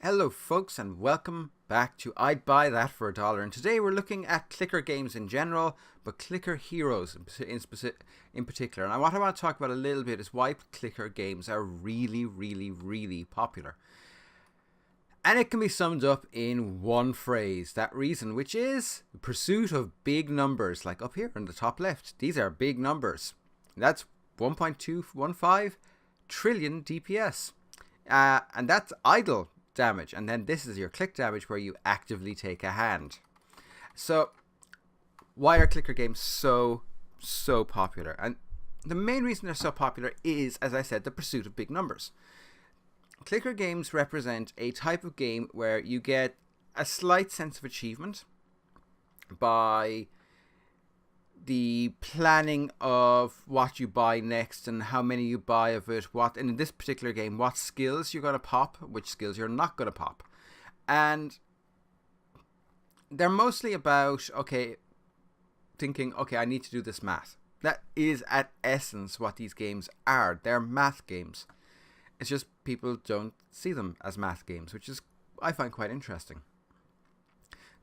Hello, folks, and welcome back to I'd Buy That for $1. And today we're looking at clicker games in general, but Clicker Heroes in particular. And what I want to talk about a little bit is why clicker games are really popular. And it can be summed up in one phrase, that reason, which is the pursuit of big numbers, like up here in the top left. These are big numbers. That's 1.215 trillion DPS. And that's idle damage. And then this is your click damage where you actively take a hand. So why are clicker games so popular? And the main reason they're so popular is, as I said, the pursuit of big numbers. Clicker games represent a type of game where you get a slight sense of achievement by the planning of what you buy next and how many you buy of it, and in this particular game, what skills you're going to pop, which skills you're not going to pop. And they're mostly about, thinking, I need to do this math. That is at essence what these games are. They're math games. It's just people don't see them as math games, which is, I find, quite interesting.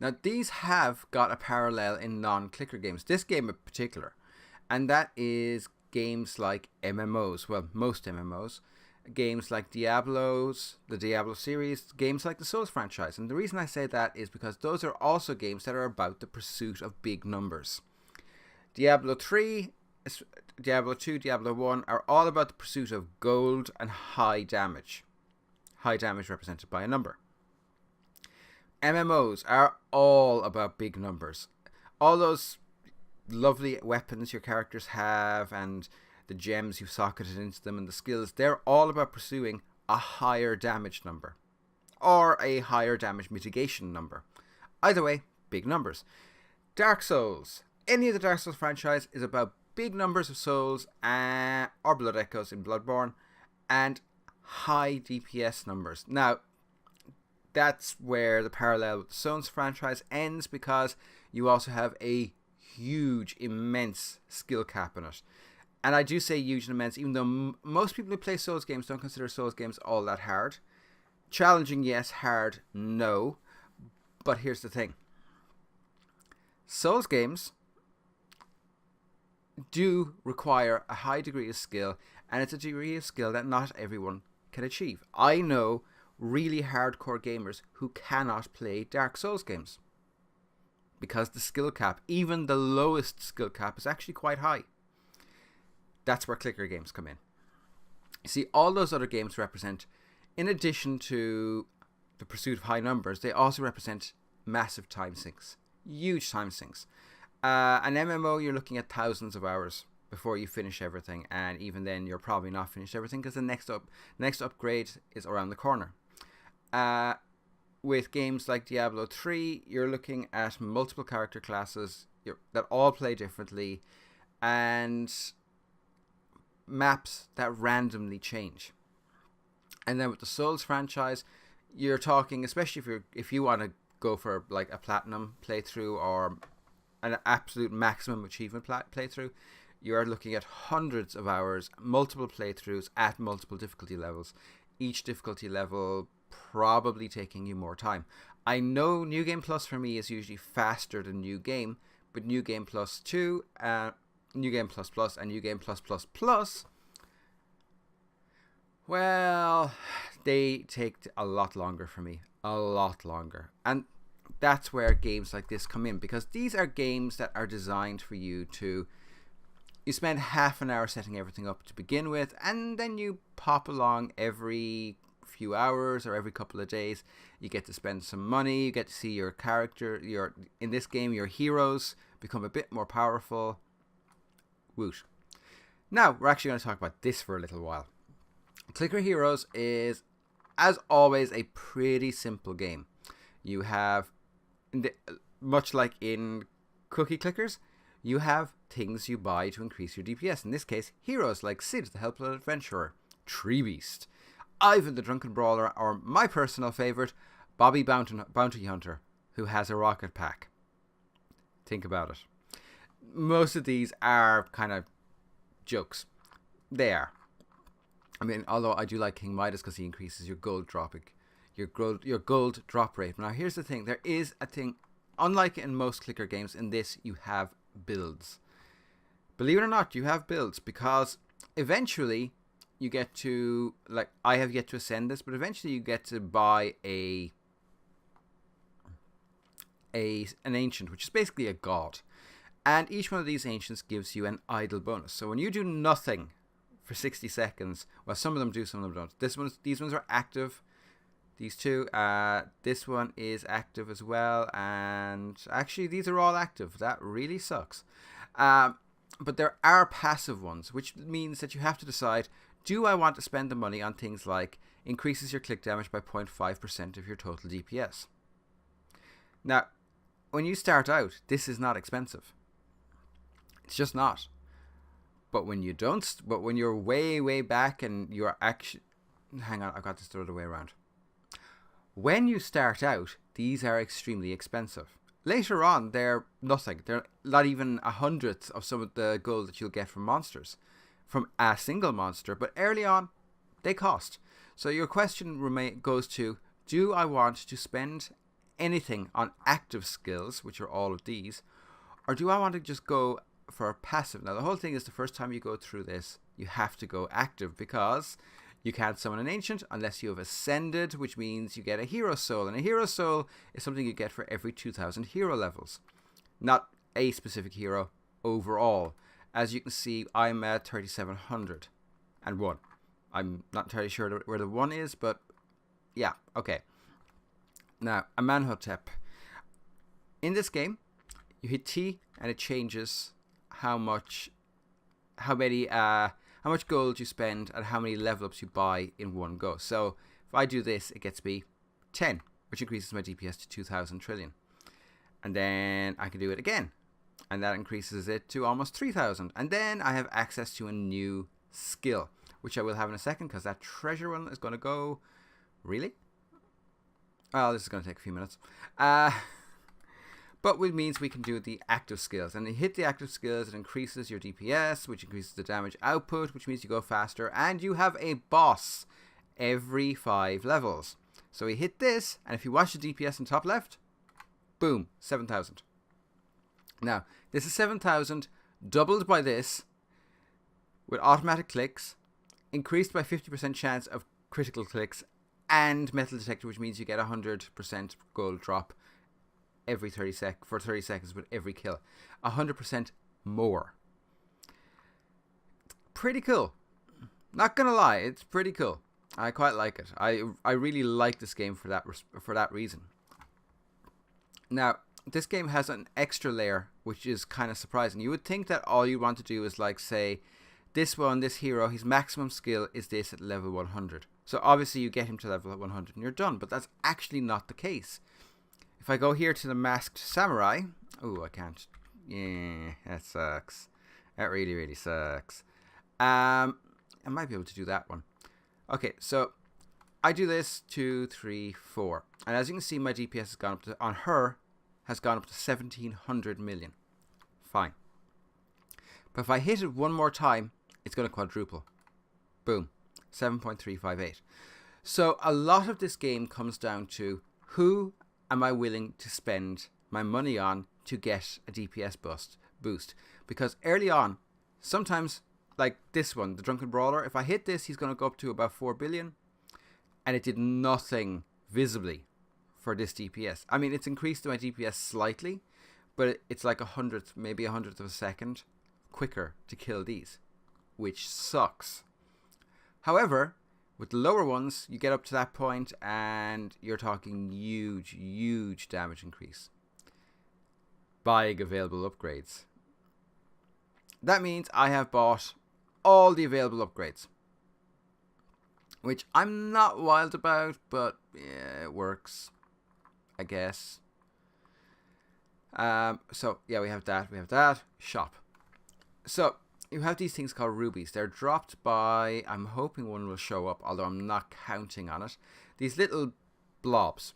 Now, these have got a parallel in non-clicker games, this game in particular, and that is games like MMOs, well, most MMOs, games like Diablos, the Diablo series, games like the Souls franchise. And the reason I say that is because those are also games that are about the pursuit of big numbers. Diablo 3, Diablo 2, Diablo 1 are all about the pursuit of gold and high damage. High damage represented by a number. MMOs are all about big numbers. All those lovely weapons your characters have and the gems you've socketed into them and the skills, they're all about pursuing a higher damage number or a higher damage mitigation number. Either way, big numbers. Dark Souls, any of the Dark Souls franchise is about big numbers of souls or blood echoes in Bloodborne and high DPS numbers. Now, that's where the parallel with the Souls franchise ends, because you also have a huge, immense skill cap in it. And I do say huge and immense, even though most people who play Souls games don't consider Souls games all that hard. Challenging, yes. Hard, no. But here's the thing. Souls games do require a high degree of skill, and it's a degree of skill that not everyone can achieve. I know really hardcore gamers who cannot play Dark Souls games because the skill cap, even the lowest skill cap, is actually quite high. That's where clicker games come in. You see, all those other games represent, in addition to the pursuit of high numbers, they also represent massive time sinks, huge time sinks. An MMO, you're looking at thousands of hours before you finish everything, and even then you're probably not finished everything because the next upgrade is around the corner. With games like Diablo 3, you're looking at multiple character classes that all play differently and maps that randomly change. And then with the Souls franchise, you're talking, especially if you want to go for like a platinum playthrough or an absolute maximum achievement playthrough, you're looking at hundreds of hours, multiple playthroughs at multiple difficulty levels, each difficulty level probably taking you more time. I know New Game Plus for me is usually faster than New Game, but New Game Plus 2, New Game Plus Plus, and New Game Plus Plus Plus, well, they take a lot longer for me. A lot longer. And that's where games like this come in, because these are games that are designed for you spend half an hour setting everything up to begin with, and then you pop along every few hours or every couple of days. You get to spend some money, you get to see your character, in this game, your heroes become a bit more powerful. Woot. Now, we're actually going to talk about this for a little while. Clicker Heroes is, as always, a pretty simple game. You have, much like in cookie clickers, you have things you buy to increase your DPS. In this case, heroes like Cid, the Helpless Adventurer, Tree Beast, Ivan the Drunken Brawler, or my personal favourite, Bobby Bounty Hunter, who has a rocket pack. Think about it. Most of these are kind of jokes. They are. I mean, although I do like King Midas because he increases your gold dropping, your gold drop rate. Now here's the thing: there is a thing, unlike in most clicker games. In this, you have builds. Believe it or not, you have builds, because eventually you get to, like, I have yet to ascend this, but eventually you get to buy an ancient, which is basically a god. And each one of these ancients gives you an idle bonus. So when you do nothing for 60 seconds, well, some of them do, some of them don't. These ones are active. These two. This one is active as well. And actually, these are all active. That really sucks. But there are passive ones, which means that you have to decide, do I want to spend the money on things like increases your click damage by 0.5% of your total DPS? Now, when you start out, this is not expensive. It's just not. But when you don't, but when you're way, way back and you're actually, hang on, I've got this the other way around. When you start out, these are extremely expensive. Later on, they're nothing. They're not even 1/100th of some of the gold that you'll get from monsters, from a single monster. But early on, they cost. So your question goes to, do I want to spend anything on active skills, which are all of these, or do I want to just go for a passive? Now, the whole thing is, the first time you go through this, you have to go active, because you can't summon an ancient unless you have ascended, which means you get a hero soul. And a hero soul is something you get for every 2,000 hero levels. Not a specific hero, overall. As you can see, I'm at 3,701. I'm not entirely sure where the 1 is, but yeah, okay. Now, Amenhotep. In this game, you hit T and it changes how much gold you spend and how many level ups you buy in one go. So if I do this, it gets me 10, which increases my DPS to 2,000 trillion. And then I can do it again, and that increases it to almost 3,000. And then I have access to a new skill, which I will have in a second, because that treasure one is going to go... Really? Well, this is going to take a few minutes. But it means we can do the active skills. And you hit the active skills, it increases your DPS, which increases the damage output, which means you go faster. And you have a boss every 5 levels. So we hit this, and if you watch the DPS in top left, boom, 7,000. Now, this is 7,000 doubled by this, with automatic clicks, increased by 50% chance of critical clicks, and metal detector, which means you get 100% gold drop every 30 seconds with every kill. 100% more. Pretty cool. Not gonna lie, it's pretty cool. I quite like it. I really like this game for that reason. Now, this game has an extra layer, which is kind of surprising. You would think that all you want to do is, like, say, this hero, his maximum skill is this at level 100. So obviously you get him to level 100 and you're done. But that's actually not the case. If I go here to the Masked Samurai... Oh, I can't. Yeah, that sucks. That really, really sucks. I might be able to do that one. Okay, so I do this 2, 3, 4. And as you can see, my DPS has gone up to... On her, has gone up to 1,700 million. Fine. But if I hit it one more time, it's going to quadruple. Boom. 7.358. So a lot of this game comes down to, who am I willing to spend my money on to get a DPS boost? Because early on, sometimes, like this one, the Drunken Brawler, if I hit this, he's going to go up to about 4 billion. And it did nothing visibly for this DPS. I mean, it's increased my DPS slightly, but it's like maybe 100th of a second quicker to kill these, which sucks. However, with the lower ones, you get up to that point and you're talking huge damage increase. Buying available upgrades. That means I have bought all the available upgrades, which I'm not wild about, but yeah, it works, I guess. So yeah, we have that. Shop. So you have these things called rubies. They're dropped by, I'm hoping one will show up, although I'm not counting on it. These little blobs.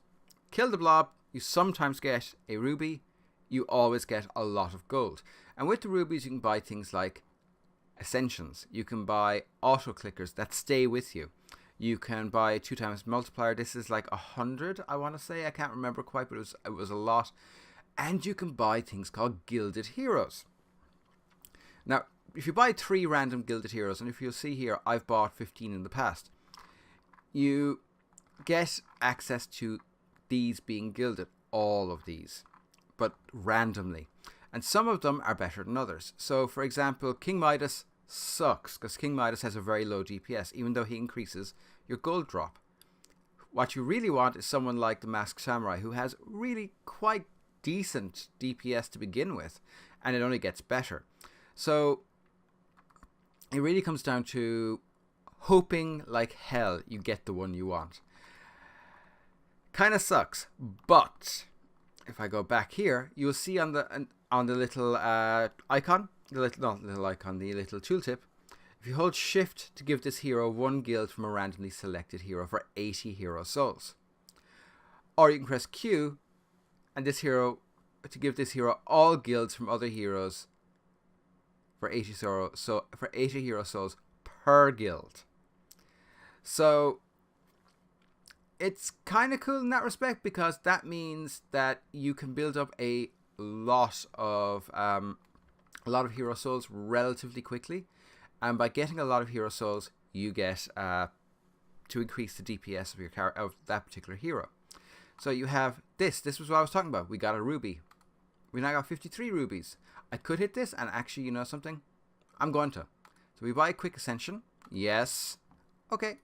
Kill the blob, you sometimes get a ruby, you always get a lot of gold. And with the rubies you can buy things like ascensions. You can buy auto clickers that stay with you. You can buy 2 times multiplier. This is like 100, I want to say. I can't remember quite, but it was a lot. And you can buy things called Gilded Heroes. Now, if you buy 3 random Gilded Heroes, and if you'll see here, I've bought 15 in the past, you get access to these being gilded, all of these, but randomly. And some of them are better than others. So, for example, King Midas sucks because King Midas has a very low DPS, even though he increases your gold drop. What you really want is someone like the Masked Samurai, who has really quite decent DPS to begin with, and it only gets better. So it really comes down to hoping like hell you get the one you want. Kind of sucks, but if I go back here, you'll see on the little icon, the little tooltip, if you hold shift to give this hero 1 guild from a randomly selected hero for 80 hero souls. Or you can press Q and this hero to give this hero all guilds from other heroes for 80 hero souls per guild. So it's kind of cool in that respect, because that means that you can build up a lot of hero souls relatively quickly, and by getting a lot of hero souls, you get to increase the DPS of that particular hero. So you have this. This was what I was talking about. We got a ruby. We now got 53 rubies. I could hit this, and actually, you know something? I'm going to. So we buy Quick Ascension. Yes. Okay.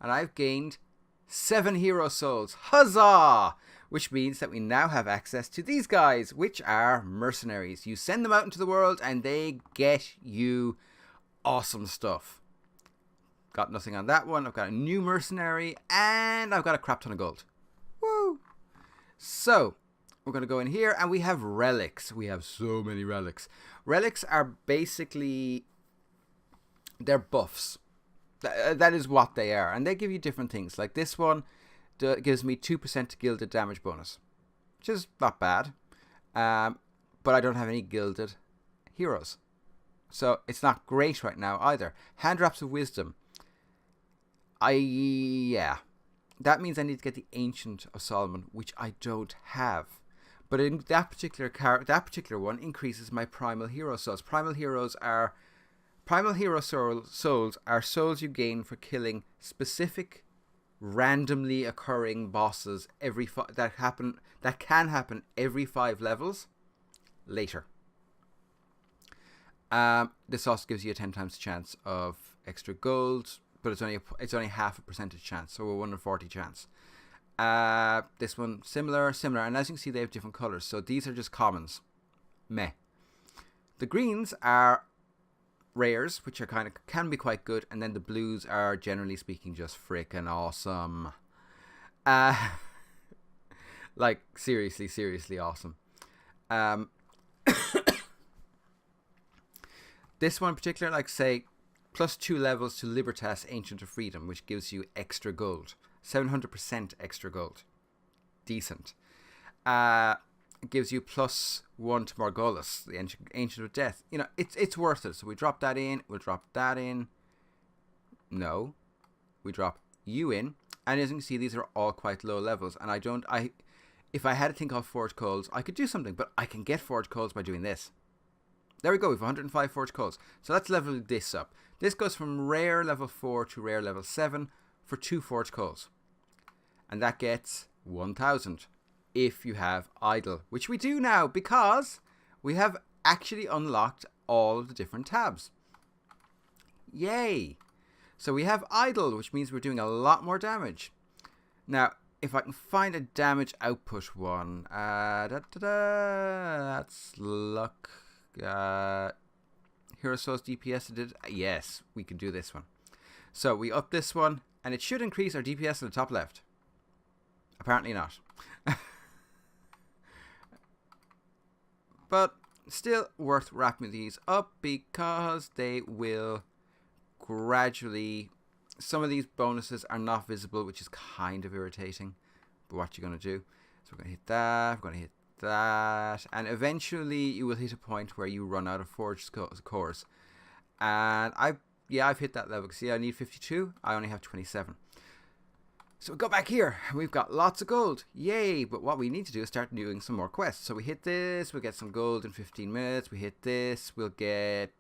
And I've gained 7 hero souls. Huzzah! Which means that we now have access to these guys, which are mercenaries. You send them out into the world and they get you awesome stuff. Got nothing on that one. I've got a new mercenary and I've got a crap ton of gold. Woo! So we're going to go in here and we have relics. We have so many relics. Relics are basically, they're buffs. That is what they are, and they give you different things. Like this one gives me 2% gilded damage bonus, which is not bad, but I don't have any gilded heroes, so it's not great right now either. Hand Wraps of Wisdom, that means I need to get the Ancient of Solomon, which I don't have. But in that particular one increases my primal hero souls. Primal hero souls are souls you gain for killing specific randomly occurring bosses that can happen every 5 levels later. This also gives you a 10 times chance of extra gold, but it's only 0.5% chance, so a 1 in 40 chance. This one similar, and as you can see they have different colors, so these are just commons. Meh. The greens are rares, which are can be quite good, and then the blues are generally speaking just freaking awesome. Like seriously awesome. This one in particular, like say +2 levels to Libertas Ancient of Freedom, which gives you extra gold, 700% extra gold, decent. It gives you +1 to Margolis, the Ancient of Death. You know, it's worth it. So we drop that in. We'll drop that in. No, we drop you in. And as you can see, these are all quite low levels. And if I had a thing called Forge Coals, I could do something. But I can get Forge Coals by doing this. There we go. We have 105 Forge Coals. So let's level this up. This goes from rare level 4 to rare level 7 for 2 Forge Coals. And that gets 1,000. If you have Idle, which we do now because we have actually unlocked all of the different tabs. Yay! So we have Idle, which means we're doing a lot more damage. Now, if I can find a damage output one, that's luck. Hero Souls DPS did. Yes, we can do this one. So we up this one, and it should increase our DPS in the top left. Apparently not. But still worth wrapping these up because they will gradually... Some of these bonuses are not visible, which is kind of irritating. But what you're going to do... So we're going to hit that, we're going to hit that. And eventually you will hit a point where you run out of forged cores. And I Yeah, I've hit that level. See, I need 52. I only have 27. So we go back here. We've got lots of gold. Yay! But what we need to do is start doing some more quests. So we hit this. We'll get some gold in 15 minutes. We hit this. We'll get...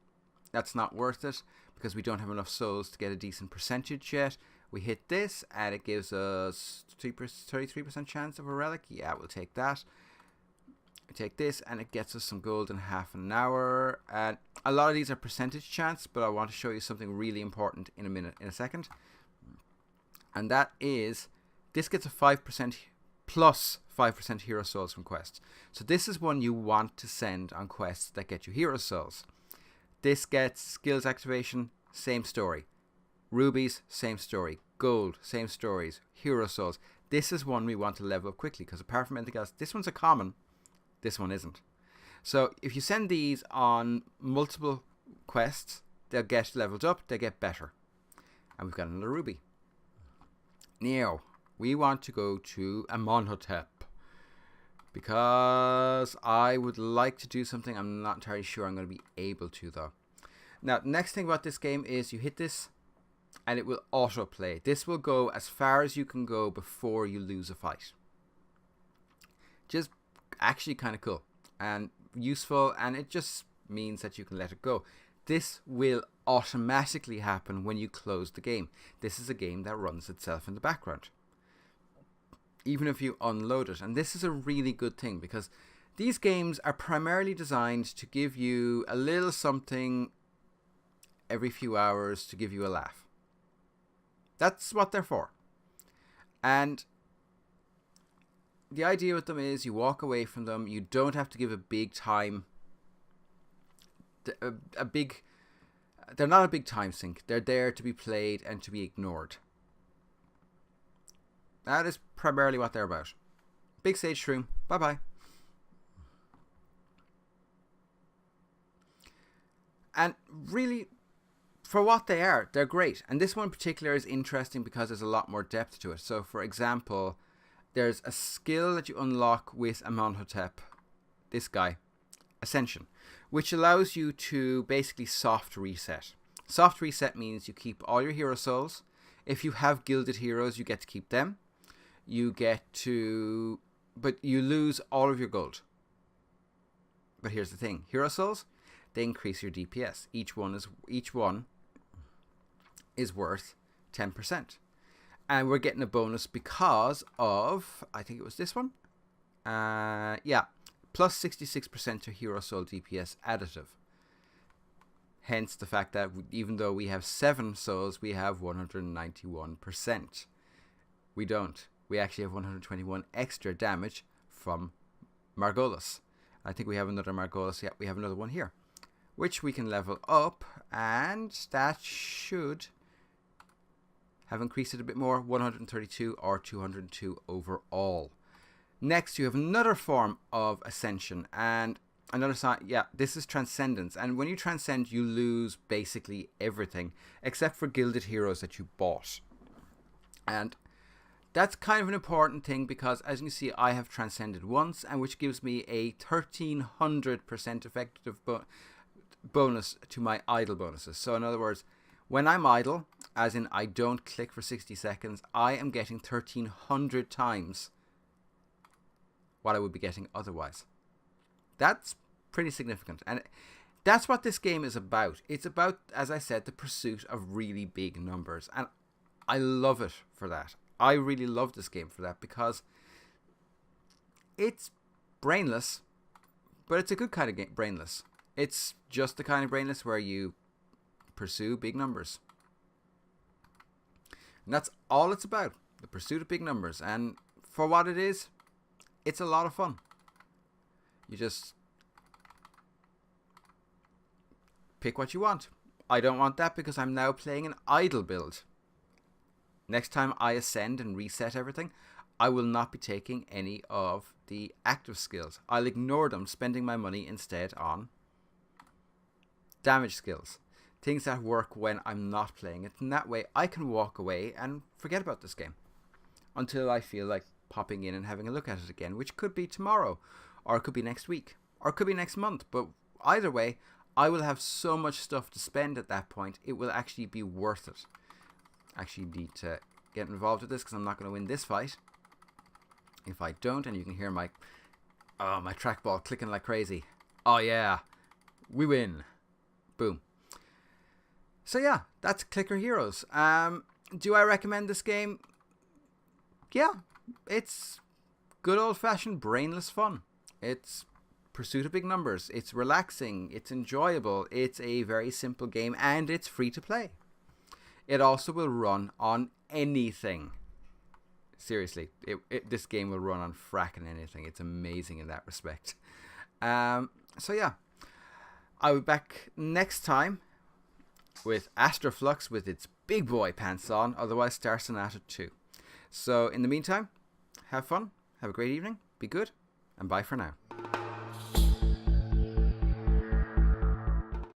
That's not worth it because we don't have enough souls to get a decent percentage yet. We hit this and it gives us 33% chance of a relic. Yeah, we'll take that. We take this and it gets us some gold in half an hour. And a lot of these are percentage chance, but I want to show you something really important in a second. And that is, this gets a 5% plus 5% hero souls from quests. So this is one you want to send on quests that get you hero souls. This gets skills activation, same story. Rubies, same story. Gold, same stories. Hero souls. This is one we want to level up quickly because apart from anything else, this one's a common. This one isn't. So if you send these on multiple quests, they'll get leveled up, they get better. And we've got another ruby. Now, we want to go to Amonhotep because I would like to do something. I'm not entirely sure I'm going to be able to though. Now, next thing about this game is you hit this and it will autoplay. This will go as far as you can go before you lose a fight. Just actually kind of cool and useful, and it just means that you can let it go. This will automatically happen when you close the game. This is a game that runs itself in the background, even if you unload it. And this is a really good thing because these games are primarily designed to give you a little something every few hours to give you a laugh. That's what they're for. And the idea with them is you walk away from them. You don't have to give a big time. They're not a big time sink. They're there to be played and to be ignored. That is primarily what they're about. Big Sage Shroom. Bye bye. And really, for what they are, they're great. And this one in particular is interesting because there's a lot more depth to it. So, for example, there's a skill that you unlock with Amonhotep, this guy, Ascension, which allows you to basically soft reset. Soft reset means you keep all your hero souls. If you have gilded heroes, you get to keep them. But you lose all of your gold. But here's the thing, hero souls, they increase your DPS. Each one is worth 10%. And we're getting a bonus because of, I think it was this one. Yeah, plus 66% to hero soul DPS additive. Hence the fact that even though we have 7 souls, we have 191%. We don't. We actually have 121 extra damage from Margolis. I think we have another Margolis. Yeah, we have another one here, which we can level up, and that should have increased it a bit more, 132 or 202 overall. Next, you have another form of Ascension, and another sign. Yeah, this is Transcendence, and when you transcend, you lose basically everything except for gilded heroes that you bought. And that's kind of an important thing because, as you can see, I have transcended once, and which gives me a 1300% effective bonus to my idle bonuses. So in other words, when I'm idle, as in I don't click for 60 seconds, I am getting 1300 times what I would be getting otherwise. That's pretty significant. And that's what this game is about. It's about, as I said, the pursuit of really big numbers. And I love it for that. I really love this game for that because it's brainless, but it's a good kind of game, brainless. It's just the kind of brainless where you pursue big numbers. And that's all it's about, the pursuit of big numbers. And for what it is, it's a lot of fun. You just pick what you want. I don't want that because I'm now playing an idle build. Next time I ascend and reset everything, I will not be taking any of the active skills. I'll ignore them, spending my money instead on damage skills. Things that work when I'm not playing it. And that way I can walk away and forget about this game until I feel like popping in and having a look at it again, which could be tomorrow, or it could be next week, or it could be next month. But either way, I will have so much stuff to spend at that point. It will actually be worth it. Actually need to get involved with this because I'm not going to win this fight. If I don't, and you can hear my trackball clicking like crazy. Oh yeah, we win. Boom. So yeah, that's Clicker Heroes. Do I recommend this game? Yeah, it's good old-fashioned brainless fun. It's pursuit of big numbers. It's relaxing. It's enjoyable. It's a very simple game, and it's free to play. It also will run on anything. Seriously, this game will run on fracking anything. It's amazing in that respect. So yeah, I'll be back next time with Astroflux with its big boy pants on, otherwise Star Sonata 2. So in the meantime, have fun, have a great evening, be good, and bye for now.